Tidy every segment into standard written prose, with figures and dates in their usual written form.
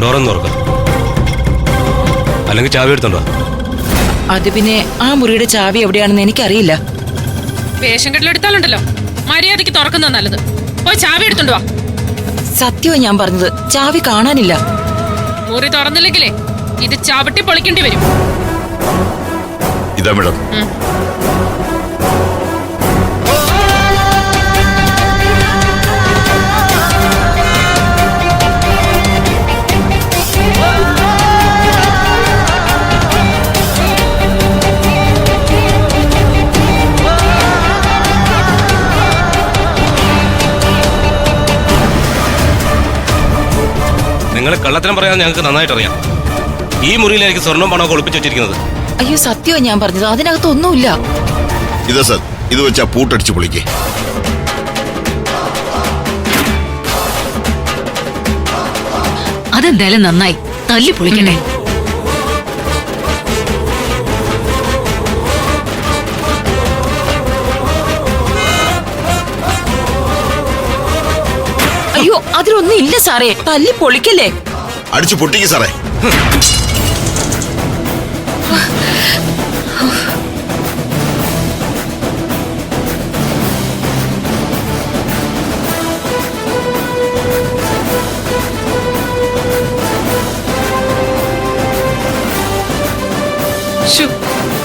ഡോറൊന്ന് തുറക്കാം, അല്ലെങ്കിൽ ചാവി എടുത്തോണ്ടോ. അത് പിന്നെ ആ മുറിയുടെ ചാവി എവിടെയാണെന്ന് എനിക്കറിയില്ല. വേഷം കെട്ടിലെടുത്താലുണ്ടല്ലോ മര്യാദക്ക് തുറക്കുന്ന നല്ലത്. പോയി ചാവി എടുത്തോണ്ട് വാ. സത്യമാ ഞാൻ പറഞ്ഞത്, ചാവി കാണാനില്ല. മുറി തുറന്നില്ലെങ്കിലേ ഇത് ചവിട്ടി പൊളിക്കേണ്ടി വരും. ഇതാ മേഡം. നിങ്ങൾ കള്ളത്തരം പറയാൻ ഞങ്ങൾക്ക് നന്നായിട്ട് അറിയാം. ഈ മുറിയിലായിരിക്കും സ്വർണ്ണവും പണമൊക്കെ ഒളിപ്പിച്ച് വെച്ചിരിക്കുന്നത്. അയ്യോ സത്യമാ ഞാൻ പറഞ്ഞത്, അതിനകത്ത് ഒന്നുമില്ല. ഇതാ സാർ, ഇത് വെച്ചാ പൂട്ടടിച്ച് പൊളിക്കേ. അതെന്തായാലും നന്നായി, തല്ലി പൊളിക്കണ്ടേ. അയ്യോ അതിലൊന്നും ഇല്ല സാറേ, തല്ലി പൊളിക്കല്ലേ. അടിച്ചു പൊട്ടിക്ക് സാറേ.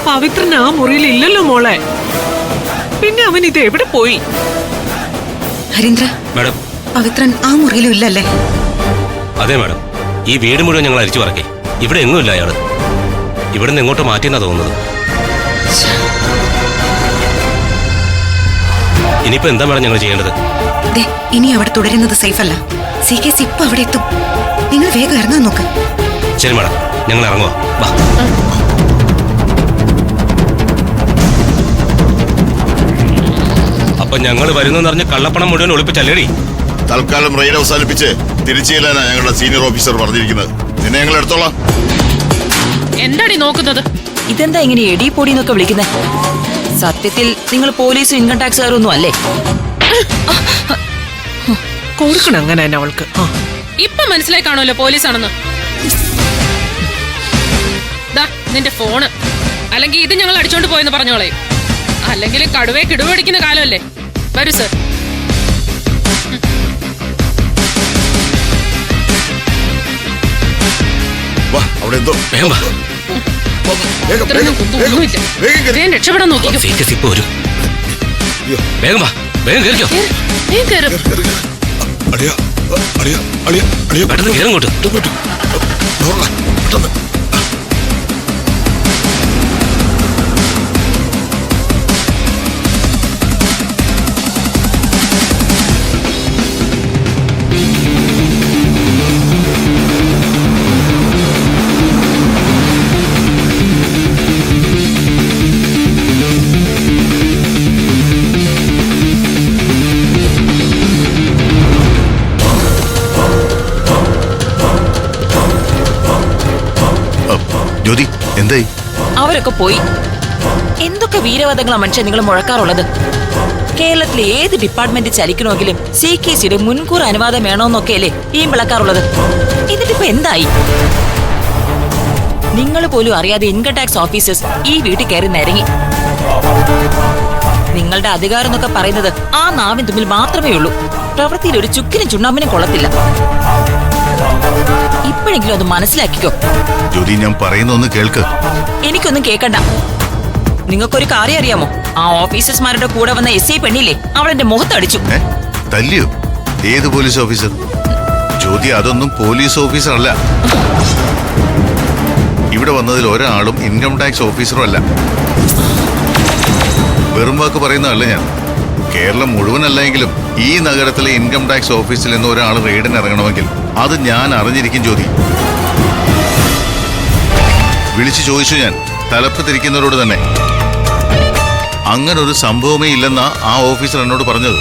പവിത്രൻ ആ മുറിയിൽ ഇല്ലല്ലോ മോളെ. പിന്നെ അവൻ ഇത് എവിടെ പോയി? ഹരീന്ദ്ര, മാഡം, പവിത്രൻ ആ മുറിയിലും ഇല്ലല്ലേ? അതെ മാഡം, ഈ വീട് മുഴുവൻ ഞങ്ങൾ അരിച്ചു പറക്കേ. ഇവിടെ എങ്ങുമില്ല അയാള്. ഇവിടെ നിന്ന് എങ്ങോട്ട് മാറ്റിയെന്നാ തോന്നുന്നത്. ഇനിയിപ്പോ എന്താ മാഡം ഞങ്ങൾ ചെയ്യേണ്ടത്? ഇനി അവിടെ തുടരുന്നത് സേഫ് അല്ല. CKC ഇപ്പൊ അവിടെ എത്തും. നിങ്ങൾ വേഗം ഇറങ്ങാൻ നോക്ക്. ശരി മാഡം, ഞങ്ങൾ ഇറങ്ങുവാ. വാ. അപ്പൊ ഞങ്ങൾ വരുന്നെന്ന് പറഞ്ഞ് കള്ളപ്പണം മുഴുവൻ ഒളിപ്പിച്ചല്ലേടി? തൽക്കാലം റെയ്ഡ് അവസാനിപ്പിച്ച് തിരിച്ചു ചെല്ലാനാ ഞങ്ങളുടെ സീനിയർ ഓഫീസർ പറഞ്ഞിരിക്കുന്നത്. നിന്നെ ഞങ്ങൾ എടുത്തോളാം. എന്താടി നോക്കുന്നത്? ഇതെന്താ ഇങ്ങനെ എടി പൊടി എന്നൊക്കെ വിളിക്കുന്നത്? സത്യത്തിൽ നിങ്ങൾ പോലീസും ഇൻകം ടാക്സുകാരും ഒന്നും അല്ലേ? കൊടുക്കണം അങ്ങനെ തന്നെ അവൾക്ക്. ഇപ്പൊ മനസ്സിലായി കാണുമല്ലോ പോലീസാണെന്ന്. ദാ നിന്റെ ഫോണ്. അല്ലെങ്കിൽ ഇത് ഞങ്ങൾ അടിച്ചോണ്ട് പോയെന്ന് പറഞ്ഞോളേ. അല്ലെങ്കിൽ കടുവയെ കിടുവടിക്കുന്ന കാലമല്ലേ. വരൂ സർ. വാ, അവിടെ എന്തോ. വേഗം വാ. രക്ഷപ്പെടാൻ നോക്കിക്കോ. ഇപ്പൊ വരും. വേഗം വാ, വേഗം കേറിക്കോ. പെട്ടെന്ന് കേറങ്ങോട്ട്. ജ്യോതി, എന്തായി? അവരൊക്കെ പോയി. എന്തൊക്കെ വീരവാദങ്ങളാ മനുഷ്യൻ നിങ്ങൾ മുഴക്കാറുള്ളത്? കേരളത്തിലെ ഏത് ഡിപ്പാർട്ട്മെന്റ് ചലിക്കണമെങ്കിലും CKCയുടെ മുൻകൂർ അനുവാദം വേണോന്നൊക്കെയല്ലേ ഈ വിളക്കാറുള്ളത്? എന്നിട്ടിപ്പോ എന്തായി? നിങ്ങൾ പോലും അറിയാതെ ഇൻകം ടാക്സ് ഓഫീസേഴ്സ് ഈ വീട്ടിൽ കയറി നിരങ്ങി. നിങ്ങളുടെ അധികാരം എന്നൊക്കെ പറയുന്നത് ആ നാവിൻ തുമ്പിൽ മാത്രമേ ഉള്ളൂ. പ്രവൃത്തിയിൽ ഒരു ചുക്കിനും ചുണ്ണാമ്പിനും കൊള്ളത്തില്ല. ഇപ്പോഴെങ്കിലും അത് മനസ്സിലാക്കിക്കോ. ജ്യോതി, ഞാൻ പറയുന്നൊന്ന് കേൾക്ക്. എനിക്കൊന്നും കേക്കണ്ട. നിങ്ങൾക്കൊരു കാര്യം അറിയാമോ? ആ ഓഫീസർമാരുടെ കൂടെ വന്ന SI പെണ്ണില്ലേ, അവളെന്റെ മുഖത്തടിച്ചു. തല്ലിയോ? ഏത് പോലീസ് ഓഫീസർ? ജ്യോതി, അതൊന്നും പോലീസ് ഓഫീസർ അല്ല. ഇവിടെ വന്നതിൽ ഒരാളും ഇൻകം ടാക്സ് ഓഫീസറും അല്ല. വെറും വാക്ക് പറയുന്നതല്ല ഞാൻ. കേരളം മുഴുവനല്ലെങ്കിലും ഈ നഗരത്തിലെ ഇൻകം ടാക്സ് ഓഫീസിൽ നിന്ന് ഒരാൾ റെയ്ഡിന് ഇറങ്ങണമെങ്കിൽ അത് ഞാൻ അറിഞ്ഞിരിക്കും ജ്യോതി. വിളിച്ചു ചോദിച്ചു ഞാൻ, തലപ്പ് തിരിക്കുന്നവരോട് തന്നെ. അങ്ങനൊരു സംഭവമേ ഇല്ലെന്നാ ആ ഓഫീസർ എന്നോട് പറഞ്ഞത്.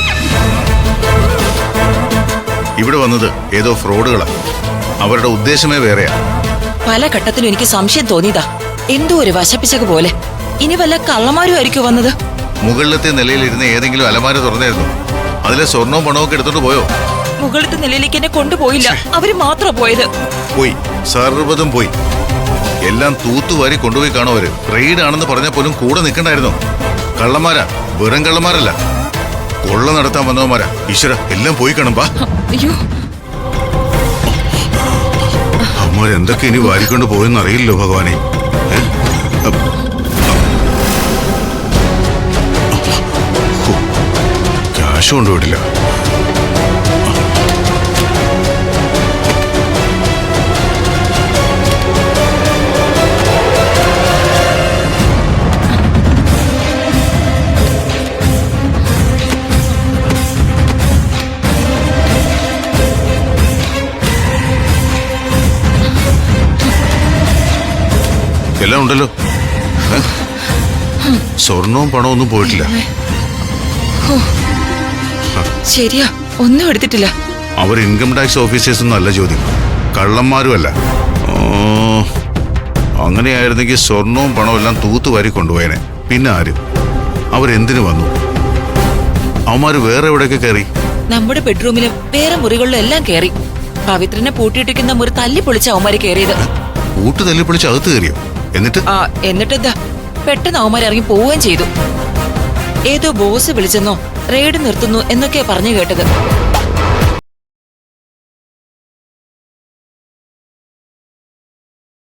ഇവിടെ വന്നത് ഏതോ ഫ്രോഡുകളാ. അവരുടെ ഉദ്ദേശമേ വേറെയാ. പല ഘട്ടത്തിലും എനിക്ക് സംശയം തോന്നിയതാ. എന്തോ ഒരു വശപ്പിച്ചക പോലെ. ഇനി വല്ല കള്ളന്മാരും ആയിരിക്കും വന്നത്. മുകളിലത്തെ നിലയിലിരുന്ന് ഏതെങ്കിലും അലമാര തുറന്നായിരുന്നു. അതിലെ സ്വർണവും പണവും ഒക്കെ എടുത്തോണ്ട് പോയോ? മുകളിലത്തെ നിലയിലേക്ക് എന്നെ കൊണ്ടുപോയില്ല. അവര് മാത്രമാ പോയത്. പോയി, സർവ്വതും പോയി. എല്ലാം തൂത്തുവാരി കൊണ്ടുപോയി കാണും അവര്. റെയ്ഡ് ആണെന്ന് പറഞ്ഞാൽ പോലും കൂടെ നിൽക്കണ്ടായിരുന്നോ? കള്ളന്മാരാ, വെറും കള്ളന്മാരല്ല, കൊള്ള നടത്താൻ വന്നവന്മാരാ. ഈശ്വര, എല്ലാം പോയി കാണും. വാ. അയ്യോ, അവന്മാരെന്തൊക്കെ ഇനി വാരിക്കൊണ്ട് പോയെന്ന് അറിയില്ലല്ലോ ഭഗവാനെ. ക്യാഷ് കൊണ്ടുപോയിട്ടില്ല. എല്ലാം ഉണ്ടല്ലോ. സ്വർണവും പണവും ഒന്നും പോയിട്ടില്ല. ശരിയാ, ഒന്നും എടുത്തിട്ടില്ല. അവർ ഇൻകം ടാക്സ് ഓഫീസേഴ്സ് ഒന്നും അല്ല ചോദ്യം, കള്ളന്മാരുമല്ല. അങ്ങനെയായിരുന്നെങ്കിൽ സ്വർണവും പണവും എല്ലാം തൂത്തുവാരി കൊണ്ടുപോയനെ. പിന്നെ ആര്? അവരെന്തിനു വന്നു? അവന്മാര് വേറെ എവിടെയൊക്കെ കയറി? നമ്മുടെ ബെഡ്റൂമിലും വേറെ മുറികളിലും എല്ലാം കയറി. പവിത്രനെ പൂട്ടിയിട്ടിരിക്കുന്ന മുറി തല്ലി പൊളിച്ച അവന്മാര് കയറിയത്. കൂട്ട് തല്ലിപ്പൊളിച്ച് അകത്ത് കയറിയോ? എന്നിട്ടെന്താ, പെട്ടെന്ന് അവന്മാർ ഇറങ്ങി പോവുകയും ചെയ്തു. ഏതോ ബോസ് വിളിച്ചെന്നോ റെയ്ഡ് നിർത്തുന്നു എന്നൊക്കെയാ പറഞ്ഞു കേട്ടത്.